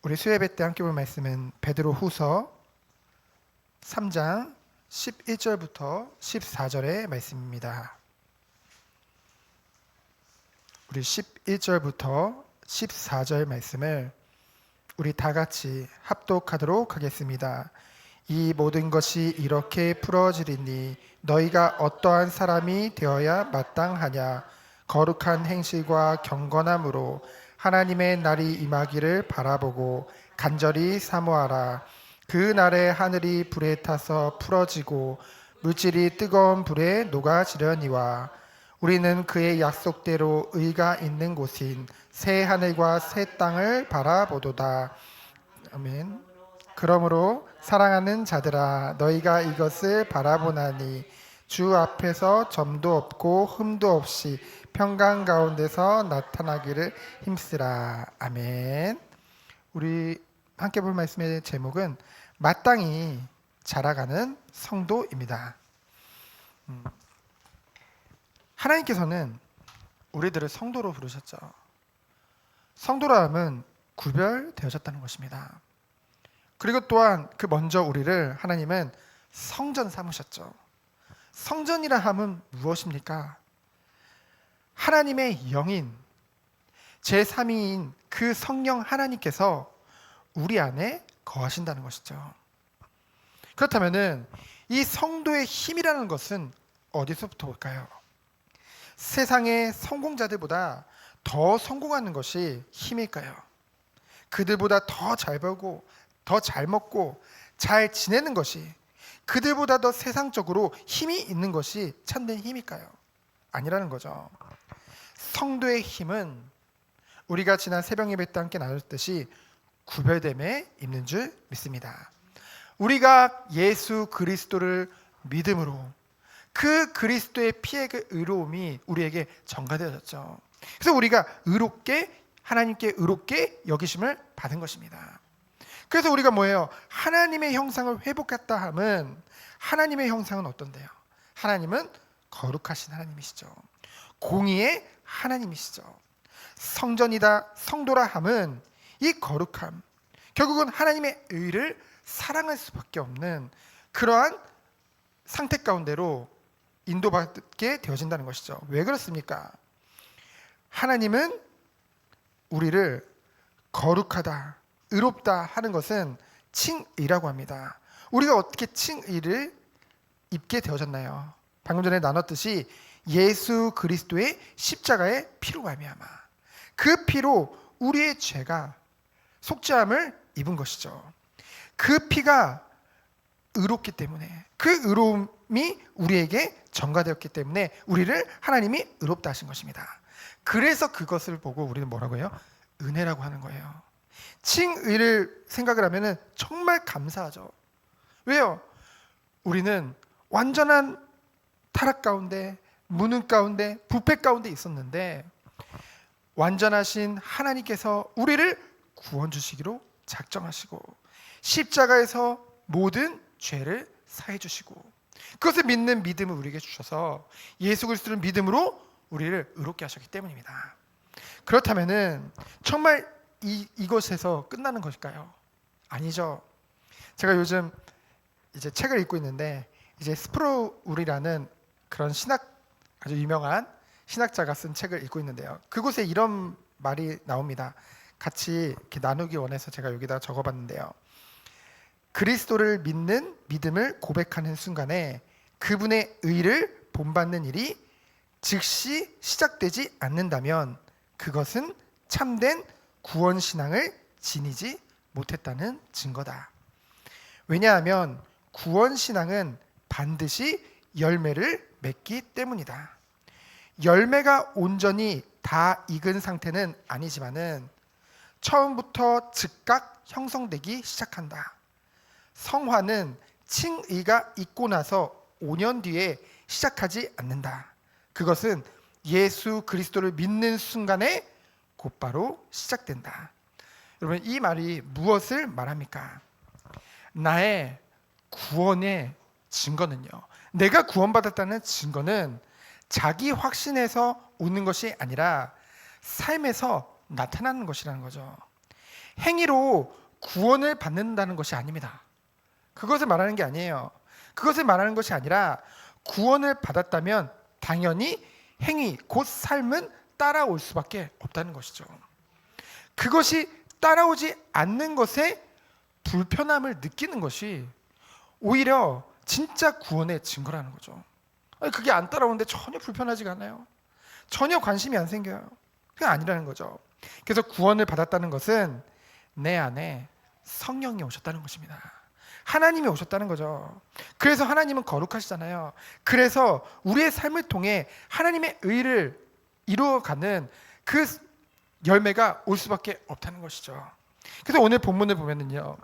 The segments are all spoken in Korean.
우리 수요예배 때 함께 볼 말씀은 베드로 후서 3장 11절부터 14절의 말씀입니다. 우리 11절부터 14절 말씀을 우리 다 같이 합독하도록 하겠습니다. 이 모든 것이 이렇게 풀어지리니 너희가 어떠한 사람이 되어야 마땅하냐. 거룩한 행실과 경건함으로 하나님의 날이 임하기를 바라보고 간절히 사모하라. 그 날에 하늘이 불에 타서 풀어지고 물질이 뜨거운 불에 녹아지려니와 우리는 그의 약속대로 의가 있는 곳인 새 하늘과 새 땅을 바라보도다. 아멘. 그러므로 사랑하는 자들아, 너희가 이것을 바라보나니 주 앞에서 점도 없고 흠도 없이 평강 가운데서 나타나기를 힘쓰라. 아멘. 우리 함께 볼 말씀의 제목은 마땅히 자라가는 성도입니다. 하나님께서는 우리들을 성도로 부르셨죠. 성도라 함은 구별되어졌다는 것입니다. 그리고 또한 그 먼저 우리를 하나님은 성전 삼으셨죠. 성전이라 함은 무엇입니까? 하나님의 영인 제3위인 그 성령 하나님께서 우리 안에 거하신다는 것이죠. 그렇다면 이 성도의 힘이라는 것은 어디서부터 올까요? 세상의 성공자들보다 더 성공하는 것이 힘일까요? 그들보다 더 잘 벌고 더 잘 먹고 잘 지내는 것이, 그들보다 더 세상적으로 힘이 있는 것이 참된 힘일까요? 아니라는 거죠. 성도의 힘은 우리가 지난 새벽 예배 때 함께 나눴듯이 구별됨에 있는 줄 믿습니다. 우리가 예수 그리스도를 믿음으로 그 그리스도의 피의 그 의로움이 우리에게 전가되어졌죠. 그래서 우리가 의롭게, 하나님께 의롭게 여기심을 받은 것입니다. 그래서 우리가 뭐예요? 하나님의 형상을 회복했다 함은, 하나님의 형상은 어떤데요? 하나님은 거룩하신 하나님이시죠. 공의의 하나님이시죠. 성전이다, 성도라 함은 이 거룩함, 결국은 하나님의 의를 사랑할 수밖에 없는 그러한 상태 가운데로 인도받게 되어진다는 것이죠. 왜 그렇습니까? 하나님은 우리를 거룩하다, 의롭다 하는 것은 칭의라고 합니다. 우리가 어떻게 칭의를 입게 되어졌나요? 방금 전에 나눴듯이 예수 그리스도의 십자가의 피로 말미암아 그 피로 우리의 죄가 속죄함을 입은 것이죠. 그 피가 의롭기 때문에, 그 의로움이 우리에게 전가되었기 때문에 우리를 하나님이 의롭다 하신 것입니다. 그래서 그것을 보고 우리는 뭐라고 해요? 은혜라고 하는 거예요. 칭의를 생각을 하면 정말 감사하죠. 왜요? 우리는 완전한 타락 가운데, 무능 가운데, 부패 가운데 있었는데 완전하신 하나님께서 우리를 구원 주시기로 작정하시고 십자가에서 모든 죄를 사해 주시고 그것을 믿는 믿음을 우리에게 주셔서 예수 그리스도를 믿음으로 우리를 의롭게 하셨기 때문입니다. 그렇다면은 정말 이것에서 끝나는 것일까요? 아니죠. 제가 요즘 이제 책을 읽고 있는데 이제 스프로울이라는 그런 아주 유명한 신학자가 쓴 책을 읽고 있는데요. 그곳에 이런 말이 나옵니다. 같이 이렇게 나누기 원해서 제가 여기다 적어봤는데요. 그리스도를 믿는 믿음을 고백하는 순간에 그분의 의를 본받는 일이 즉시 시작되지 않는다면 그것은 참된 구원신앙을 지니지 못했다는 증거다. 왜냐하면 구원신앙은 반드시 열매를 맺기 때문이다. 열매가 온전히 다 익은 상태는 아니지만은 처음부터 즉각 형성되기 시작한다. 성화는 칭의가 있고 나서 5년 뒤에 시작하지 않는다. 그것은 예수 그리스도를 믿는 순간에 곧바로 시작된다. 여러분, 이 말이 무엇을 말합니까? 나의 구원의 증거는요, 내가 구원받았다는 증거는 자기 확신에서 오는 것이 아니라 삶에서 나타나는 것이라는 거죠. 행위로 구원을 받는다는 것이 아닙니다. 그것을 말하는 게 아니에요. 그것을 말하는 것이 아니라 구원을 받았다면 당연히 행위, 곧 삶은 따라올 수밖에 없다는 것이죠. 그것이 따라오지 않는 것에 불편함을 느끼는 것이 오히려 진짜 구원의 증거라는 거죠. 그게 안 따라오는데 전혀 불편하지가 않아요. 전혀 관심이 안 생겨요. 그게 아니라는 거죠. 그래서 구원을 받았다는 것은 내 안에 성령이 오셨다는 것입니다. 하나님이 오셨다는 거죠. 그래서 하나님은 거룩하시잖아요. 그래서 우리의 삶을 통해 하나님의 의를 이루어가는 그 열매가 올 수밖에 없다는 것이죠. 그래서 오늘 본문을 보면은요,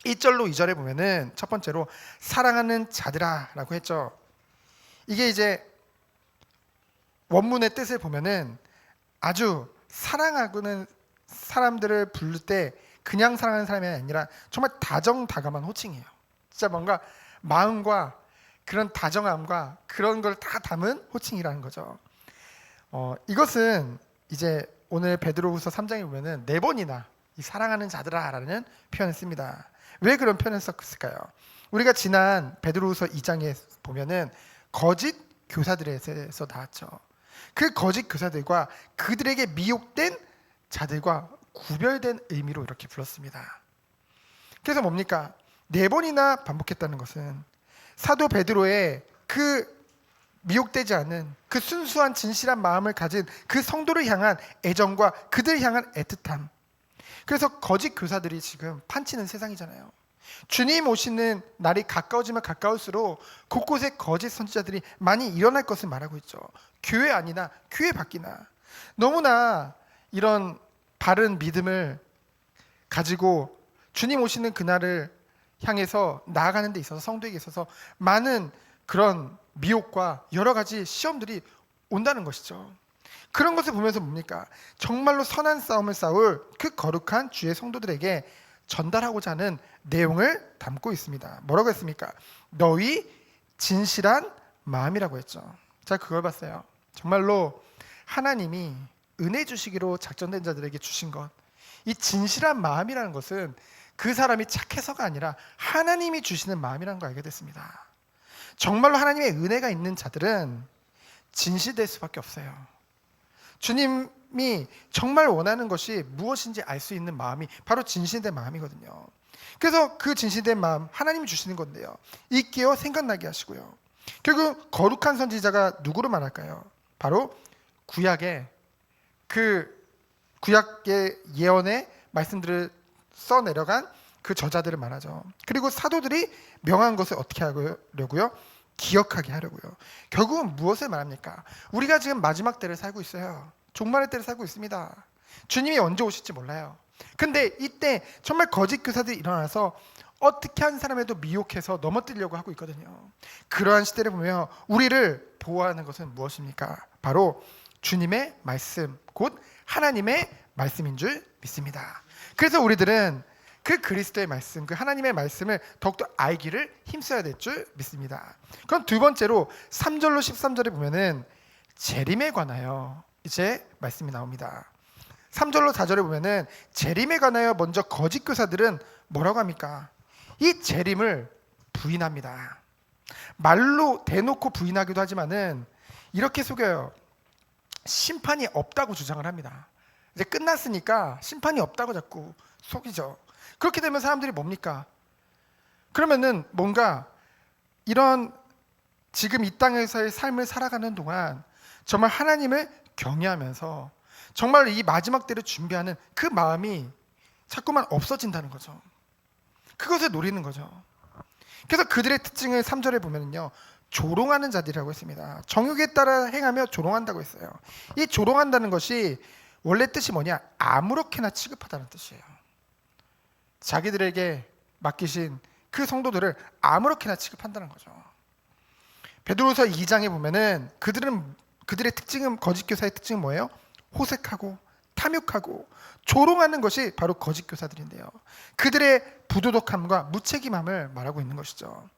1절로 2절에 보면은 첫 번째로 사랑하는 자들아 라고 했죠. 이게 이제 원문의 뜻을 보면은 아주 사랑하고는 사람들을 부를 때 그냥 사랑하는 사람이 아니라 정말 다정다감한 호칭이에요. 진짜 뭔가 마음과 그런 다정함과 그런 걸 다 담은 호칭이라는 거죠. 이것은 이제 오늘 베드로후서 3장에 보면은 4번이나 이 사랑하는 자들아라는 표현을 씁니다. 왜 그런 표현을 썼을까요? 우리가 지난 베드로후서 2장에 보면은 거짓 교사들에서 나왔죠. 그 거짓 교사들과 그들에게 미혹된 자들과 구별된 의미로 이렇게 불렀습니다. 그래서 뭡니까? 4번이나 반복했다는 것은 사도 베드로의 그 미혹되지 않은 그 순수한 진실한 마음을 가진 그 성도를 향한 애정과 그들을 향한 애틋함. 그래서 거짓 교사들이 지금 판치는 세상이잖아요. 주님 오시는 날이 가까워지면 가까울수록 곳곳에 거짓 선지자들이 많이 일어날 것을 말하고 있죠. 교회 아니나 교회 밖이나 너무나 이런 바른 믿음을 가지고 주님 오시는 그날을 향해서 나아가는 데 있어서 성도에게 있어서 많은 그런 미혹과 여러 가지 시험들이 온다는 것이죠. 그런 것을 보면서 뭡니까? 정말로 선한 싸움을 싸울 그 거룩한 주의 성도들에게 전달하고자 하는 내용을 담고 있습니다. 뭐라고 했습니까? 너희 진실한 마음이라고 했죠. 자, 그걸 봤어요. 정말로 하나님이 은혜 주시기로 작정된 자들에게 주신 것, 이 진실한 마음이라는 것은 그 사람이 착해서가 아니라 하나님이 주시는 마음이라는 걸 알게 됐습니다. 정말로 하나님의 은혜가 있는 자들은 진실될 수밖에 없어요. 주님이 정말 원하는 것이 무엇인지 알 수 있는 마음이 바로 진실된 마음이거든요. 그래서 그 진실된 마음 하나님이 주시는 건데요, 잊게요 생각나게 하시고요. 결국 거룩한 선지자가 누구로 말할까요? 바로 구약의 예언의 말씀들을 써내려간 그 저자들을 말하죠. 그리고 사도들이 명한 것을 어떻게 하려고요? 기억하게 하려고요. 결국은 무엇을 말합니까? 우리가 지금 마지막 때를 살고 있어요. 종말의 때를 살고 있습니다. 주님이 언제 오실지 몰라요. 근데 이때 정말 거짓 교사들이 일어나서 어떻게 한 사람에도 미혹해서 넘어뜨리려고 하고 있거든요. 그러한 시대를 보면 우리를 보호하는 것은 무엇입니까? 바로 주님의 말씀, 곧 하나님의 말씀인 줄 믿습니다. 그래서 우리들은 그 그리스도의 말씀, 그 하나님의 말씀을 더욱더 알기를 힘써야 될 줄 믿습니다. 그럼 두 번째로 3절로 13절에 보면은 재림에 관하여 이제 말씀이 나옵니다. 3절로 4절에 보면은 재림에 관하여 먼저 거짓 교사들은 뭐라고 합니까? 이 재림을 부인합니다. 말로 대놓고 부인하기도 하지만은 이렇게 속여요. 심판이 없다고 주장을 합니다. 이제 끝났으니까 심판이 없다고 자꾸 속이죠. 그렇게 되면 사람들이 뭡니까? 그러면은 뭔가 이런 지금 이 땅에서의 삶을 살아가는 동안 정말 하나님을 경외하면서 정말 이 마지막 때를 준비하는 그 마음이 자꾸만 없어진다는 거죠. 그것을 노리는 거죠. 그래서 그들의 특징을 3절에 보면요, 조롱하는 자들이라고 했습니다. 정욕에 따라 행하며 조롱한다고 했어요. 이 조롱한다는 것이 원래 뜻이 뭐냐? 아무렇게나 취급하다는 뜻이에요. 자기들에게 맡기신 그 성도들을 아무렇게나 취급한다는 거죠. 베드로서 2장에 보면은 그들의 특징은, 거짓 교사의 특징은 뭐예요? 호색하고 탐욕하고 조롱하는 것이 바로 거짓 교사들인데요. 그들의 부도덕함과 무책임함을 말하고 있는 것이죠.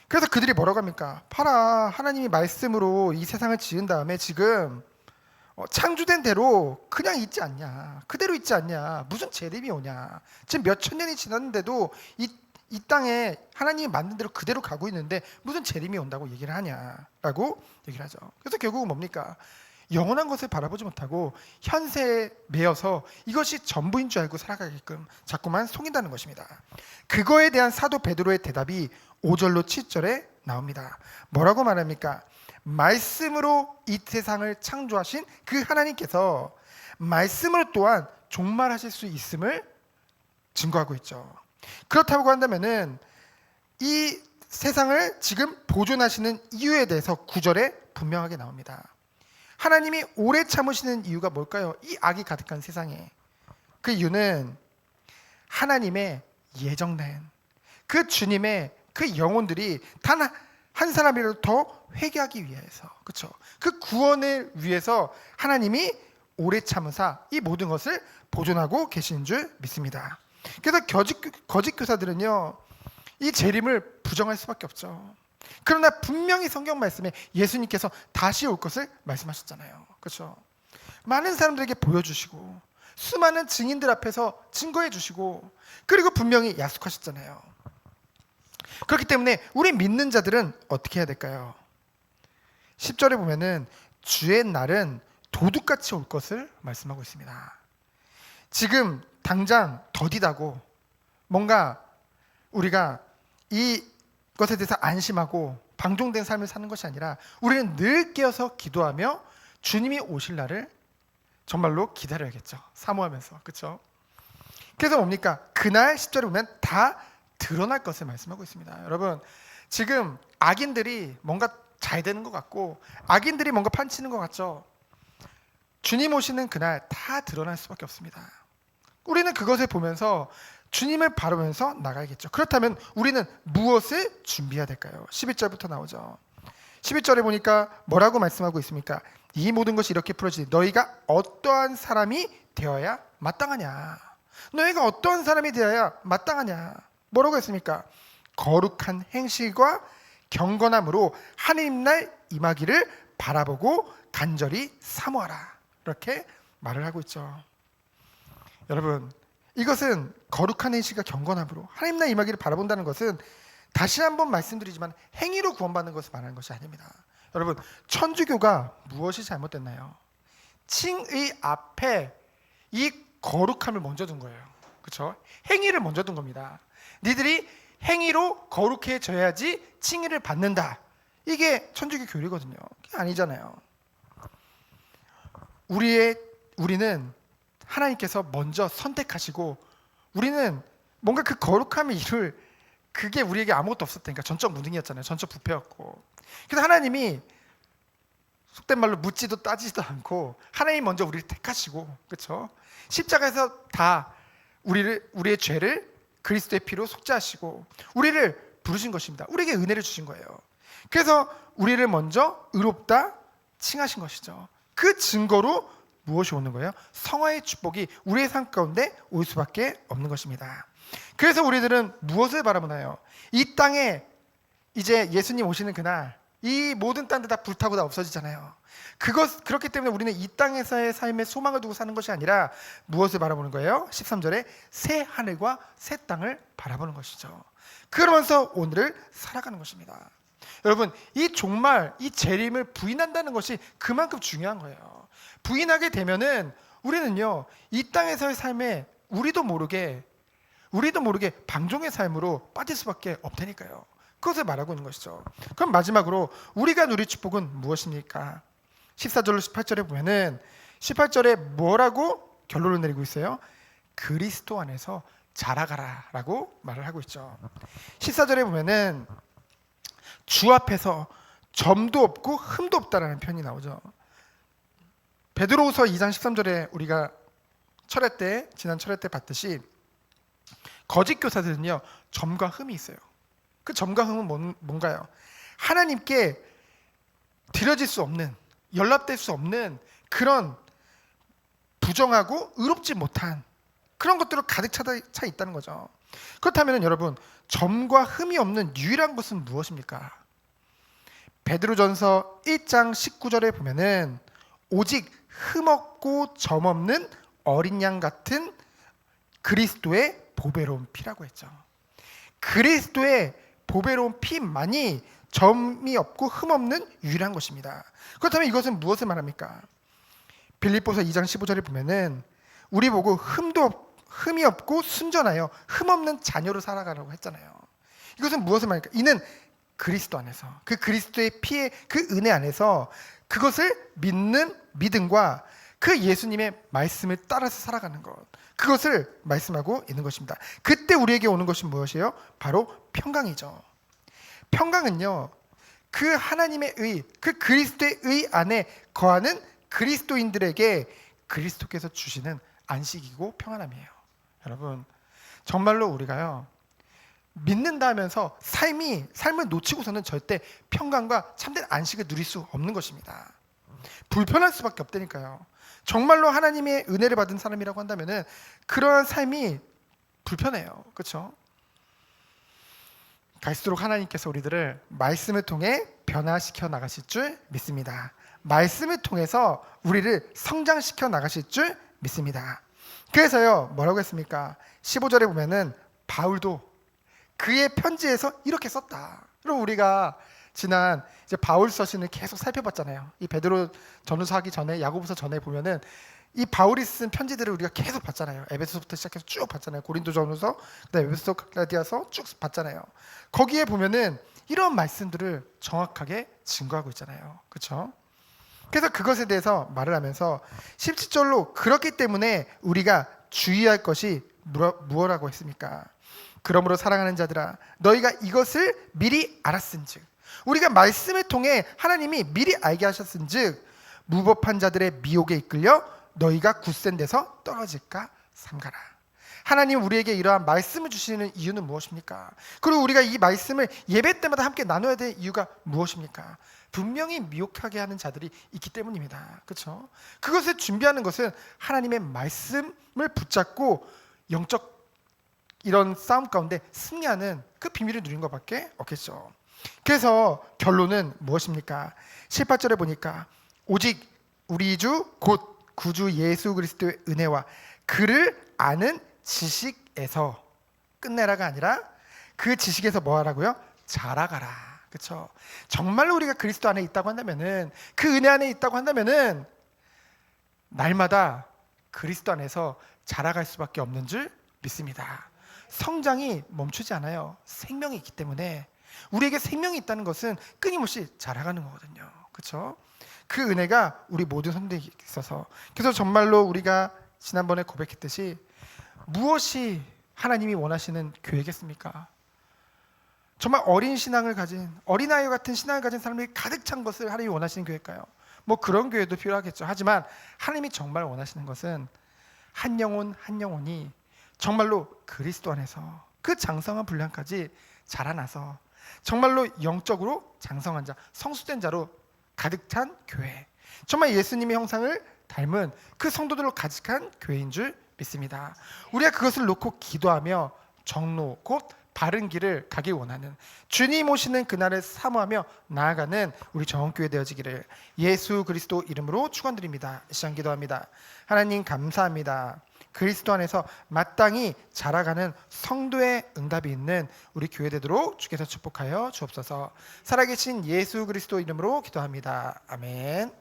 그래서 그들이 뭐라고 합니까? 봐라, 하나님이 말씀으로 이 세상을 지은 다음에 지금 창조된 대로 그냥 있지 않냐, 그대로 있지 않냐, 무슨 재림이 오냐. 지금 몇천 년이 지났는데도 이 땅에 하나님이 만든 대로 그대로 가고 있는데 무슨 재림이 온다고 얘기를 하냐라고 얘기를 하죠. 그래서 결국은 뭡니까? 영원한 것을 바라보지 못하고 현세에 매여서 이것이 전부인 줄 알고 살아가게끔 자꾸만 속인다는 것입니다. 그거에 대한 사도 베드로의 대답이 5절로 7절에 나옵니다. 뭐라고 말합니까? 말씀으로 이 세상을 창조하신 그 하나님께서 말씀으로 또한 종말하실 수 있음을 증거하고 있죠. 그렇다고 한다면은 이 세상을 지금 보존하시는 이유에 대해서 9절에 분명하게 나옵니다. 하나님이 오래 참으시는 이유가 뭘까요? 이 악이 가득한 세상에. 그 이유는 하나님의 예정된 그 주님의 그 영혼들이 단 한 사람이라도 더 회개하기 위해서, 그렇죠? 그 구원을 위해서 하나님이 오래 참으사 이 모든 것을 보존하고 계시는 줄 믿습니다. 그래서 거짓 교사들은요, 이 재림을 부정할 수밖에 없죠. 그러나 분명히 성경 말씀에 예수님께서 다시 올 것을 말씀하셨잖아요. 그렇죠? 많은 사람들에게 보여주시고 수많은 증인들 앞에서 증거해 주시고 그리고 분명히 약속하셨잖아요. 그렇기 때문에 우리 믿는 자들은 어떻게 해야 될까요? 10절에 보면은 주의 날은 도둑같이 올 것을 말씀하고 있습니다. 지금 당장 더디다고 뭔가 우리가 이것에 대해서 안심하고 방종된 삶을 사는 것이 아니라 우리는 늘 깨어서 기도하며 주님이 오실 날을 정말로 기다려야겠죠. 사모하면서. 그렇죠? 그래서 뭡니까? 그날 10절에 보면 다 드러날 것을 말씀하고 있습니다. 여러분, 지금 악인들이 뭔가 잘 되는 것 같고 악인들이 뭔가 판치는 것 같죠? 주님 오시는 그날 다 드러날 수밖에 없습니다. 우리는 그것을 보면서 주님을 바라보면서 나가야겠죠. 그렇다면 우리는 무엇을 준비해야 될까요? 11절부터 나오죠. 11절에 보니까 뭐라고 말씀하고 있습니까? 이 모든 것이 이렇게 풀어지니 너희가 어떠한 사람이 되어야 마땅하냐? 너희가 어떠한 사람이 되어야 마땅하냐? 뭐라고 했습니까? 거룩한 행실과 경건함으로 하나님 날 임하기를 바라보고 간절히 사모하라. 이렇게 말을 하고 있죠. 여러분, 이것은 거룩한 행실과 경건함으로 하나님 날 임하기를 바라본다는 것은 다시 한번 말씀드리지만 행위로 구원받는 것을 말하는 것이 아닙니다. 여러분, 천주교가 무엇이 잘못됐나요? 칭의 앞에 이 거룩함을 먼저 둔 거예요. 그렇죠? 행위를 먼저 둔 겁니다. 니들이 행위로 거룩해져야지 칭의를 받는다. 이게 천주교 교리거든요. 그게 아니잖아요. 우리는 하나님께서 먼저 선택하시고 우리는 뭔가 그 거룩함을 이룰 그게 우리에게 아무것도 없었다니까. 전적 무능이었잖아요. 전적 부패였고. 그래서 하나님이 속된 말로 묻지도 따지지도 않고 하나님 먼저 우리를 택하시고, 그렇죠? 십자가에서 다 우리의 죄를 그리스도의 피로 속죄하시고 우리를 부르신 것입니다. 우리에게 은혜를 주신 거예요. 그래서 우리를 먼저 의롭다 칭하신 것이죠. 그 증거로 무엇이 오는 거예요? 성화의 축복이 우리의 삶 가운데 올 수밖에 없는 것입니다. 그래서 우리들은 무엇을 바라보나요? 이 땅에 이제 예수님 오시는 그날 이 모든 땅들 다 불타고 다 없어지잖아요. 그렇기 때문에 우리는 이 땅에서의 삶에 소망을 두고 사는 것이 아니라 무엇을 바라보는 거예요? 13절에 새 하늘과 새 땅을 바라보는 것이죠. 그러면서 오늘을 살아가는 것입니다. 여러분, 이 종말, 이 재림을 부인한다는 것이 그만큼 중요한 거예요. 부인하게 되면은 우리는요, 이 땅에서의 삶에 우리도 모르게 방종의 삶으로 빠질 수밖에 없다니까요. 그것을 말하고 있는 것이죠. 그럼 마지막으로 우리가 누릴 축복은 무엇입니까? 14절로 18절에 보면은 18절에 뭐라고 결론을 내리고 있어요? 그리스도 안에서 자라가라라고 말을 하고 있죠. 14절에 보면은 주 앞에서 점도 없고 흠도 없다라는 표현이 나오죠. 베드로후서 2장 13절에 우리가 지난 철회 때 봤듯이 거짓 교사들은요, 점과 흠이 있어요. 그 점과 흠은 뭔가요? 하나님께 드려질 수 없는, 연락될 수 없는 그런 부정하고 의롭지 못한 그런 것들로 가득 차 있다는 거죠. 그렇다면 여러분, 점과 흠이 없는 유일한 것은 무엇입니까? 베드로전서 1장 19절에 보면은 오직 흠없고 점없는 어린 양 같은 그리스도의 보배로운 피라고 했죠. 그리스도의 보배로운 피만이 점이 없고 흠없는 유일한 것입니다. 그렇다면 이것은 무엇을 말합니까? 빌립보서 2장 15절에 보면은 우리 보고 흠이 없고 순전하여 흠없는 자녀로 살아가라고 했잖아요. 이것은 무엇을 말합니까? 이는 그리스도 안에서, 그 그리스도의 피의 그 은혜 안에서 그것을 믿는 믿음과 그 예수님의 말씀을 따라서 살아가는 것, 그것을 말씀하고 있는 것입니다. 그때 우리에게 오는 것이 무엇이에요? 바로 평강이죠. 평강은요, 그 하나님의 의, 그 그리스도의 의 안에 거하는 그리스도인들에게 그리스도께서 주시는 안식이고 평안함이에요. 여러분, 정말로 우리가요, 믿는다 하면서 삶을 놓치고서는 절대 평강과 참된 안식을 누릴 수 없는 것입니다. 불편할 수밖에 없다니까요. 정말로 하나님의 은혜를 받은 사람이라고 한다면은 그러한 삶이 불편해요. 그렇죠? 갈수록 하나님께서 우리들을 말씀을 통해 변화시켜 나가실 줄 믿습니다. 말씀을 통해서 우리를 성장시켜 나가실 줄 믿습니다. 그래서요, 뭐라고 했습니까? 15절에 보면은 바울도 그의 편지에서 이렇게 썼다. 그럼 우리가 지난 이제 바울 서신을 계속 살펴봤잖아요. 이 베드로 전후서 하기 전에, 야고보서 전에 보면은 이 바울이 쓴 편지들을 우리가 계속 봤잖아요. 에베소서부터 시작해서 쭉 봤잖아요. 고린도 전후서, 그다음에 에베소서, 갈라디아서 쭉 봤잖아요. 거기에 보면은 이런 말씀들을 정확하게 증거하고 있잖아요. 그렇죠? 그래서 그것에 대해서 말을 하면서 17절로 그렇기 때문에 우리가 주의할 것이 무엇이라고 했습니까? 그러므로 사랑하는 자들아, 너희가 이것을 미리 알았은즉, 우리가 말씀을 통해 하나님이 미리 알게 하셨은즉 무법한 자들의 미혹에 이끌려 너희가 굳센 데서 떨어질까 삼가라. 하나님 우리에게 이러한 말씀을 주시는 이유는 무엇입니까? 그리고 우리가 이 말씀을 예배 때마다 함께 나눠야 될 이유가 무엇입니까? 분명히 미혹하게 하는 자들이 있기 때문입니다. 그렇죠? 그것을 준비하는 것은 하나님의 말씀을 붙잡고 영적 이런 싸움 가운데 승리하는 그 비밀을 누린 것밖에 없겠죠. 그래서 결론은 무엇입니까? 18절에 보니까 오직 우리 주 곧 구주 예수 그리스도의 은혜와 그를 아는 지식에서 끝내라가 아니라 그 지식에서 뭐 하라고요? 자라가라. 그렇죠? 정말로 우리가 그리스도 안에 있다고 한다면은, 그 은혜 안에 있다고 한다면은 날마다 그리스도 안에서 자라갈 수밖에 없는 줄 믿습니다. 성장이 멈추지 않아요. 생명이 있기 때문에. 우리에게 생명이 있다는 것은 끊임없이 자라가는 거거든요. 그렇죠? 그 은혜가 우리 모든 성도에게 있어서, 그래서 정말로 우리가 지난번에 고백했듯이 무엇이 하나님이 원하시는 교회겠습니까? 정말 어린 신앙을 가진, 어린아이 같은 신앙을 가진 사람들이 가득 찬 것을 하나님이 원하시는 교회일까요? 뭐 그런 교회도 필요하겠죠. 하지만 하나님이 정말 원하시는 것은 한 영혼 한 영혼이 정말로 그리스도 안에서 그 장성한 분량까지 자라나서 정말로 영적으로 장성한 자, 성수된 자로 가득 찬 교회, 정말 예수님의 형상을 닮은 그 성도들로 가득한 교회인 줄 믿습니다. 우리가 그것을 놓고 기도하며 정로 곧 바른 길을 가길 원하는, 주님 오시는 그날을 사모하며 나아가는 우리 정원교회 되어지기를 예수 그리스도 이름으로 축원드립니다. 이 시간 기도합니다. 하나님 감사합니다. 그리스도 안에서 마땅히 자라가는 성도의 응답이 있는 우리 교회 되도록 주께서 축복하여 주옵소서. 살아계신 예수 그리스도 이름으로 기도합니다. 아멘.